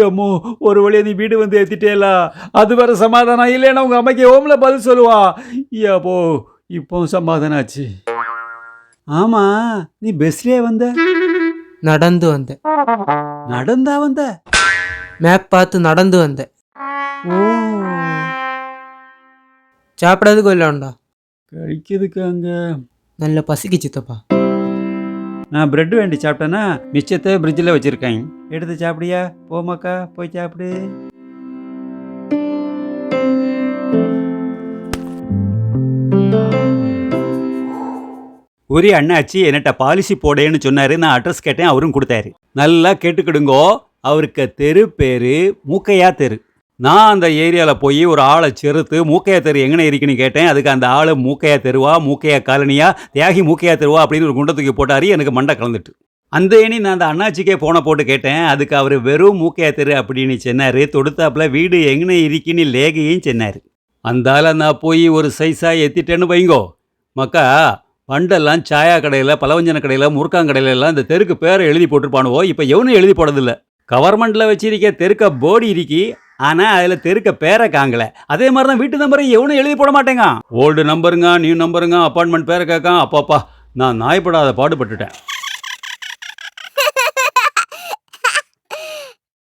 ஏம்மோ ஒரு வழியா நீ வீடு வந்து ஏத்திட்டேலா, அது வேற சமாதானம் இல்லைன்னா உங்க அம்மைக்கு ஓம்ல பதில் சொல்லுவா. ஏப்போ இப்போ சமாதானம் ஆச்சு. ஆமா, நீ பஸ்லயே வந்த? நடந்து வந்தேன். நடந்தா வந்த? மேப் பார்த்து நடந்து வந்தேன். ஓ, சாப்பிடாதுக்கு இல்லை உண்டா? கழிக்கிறதுக்கு அங்க நல்ல பசிக்கு சித்தப்பா. நான் பிரெட் வேண்டி சாப்பிட்டேன்னா மிச்சத்தை ஃப்ரிட்ஜில் வச்சிருக்கேன், எடுத்து சாப்பிடியா? போமாக்கா, போய் சாப்பிடு. ஒரு அண்ணாச்சி என்னட்ட பாலிசி போடேன்னு சொன்னாரு. நான் அட்ரஸ் கேட்டேன், அவரும் கொடுத்தாரு. நல்லா கேட்டுக்கிடுங்கோ, அவருக்கு தெரு பேரு மூக்கையா தெரு. நான் அந்த ஏரியாவில் போய் ஒரு ஆளை செறுத்து மூக்கையா தெரு எங்கனே இருக்குன்னு கேட்டேன். அதுக்கு அந்த ஆள் மூக்கையா தெருவா, மூக்கையா காலனியா, தியாகி மூக்கையா தெருவா அப்படின்னு ஒரு குண்டை தூக்கி போட்டாரு. எனக்கு மண்டை கலந்துட்டு அந்த ஏனி நான் அந்த அண்ணாச்சிக்கே போன போட்டு கேட்டேன். அதுக்கு அவர் வெறும் மூக்கையா தெரு அப்படின்னு சொன்னார். தொடுத்தாப்புல வீடு எங்கனே இருக்குன்னு லேகையும் சொன்னார். அந்தால நான் போய் ஒரு சைஸாக ஏற்றிட்டேன்னு வைங்கோ, மக்கா பண்டெல்லாம் சாயா கடையில், பலவஞ்சன கடையில், முறுக்காங்கடையில எல்லாம் இந்த தெருக்கு பேரை எழுதி போட்டிருப்பானுவோ. இப்போ எவனும் எழுதி போடுறதில்ல. கவர்மெண்ட்டில் வச்சிருக்க தெருக்க போர்டு இருக்கி, ஆனால் அதில் தெருக்க பேரை காங்கல. அதே மாதிரி தான் வீட்டு நம்பரை எவனும் எழுதி போட மாட்டேங்க. ஓல்டு நம்பருங்க, நியூ நம்பருங்க, அப்பார்ட்மெண்ட் பேரை கேட்கான். அப்பாப்பா, நான் நாய்ப்படாத பாடுபட்டுட்டேன்.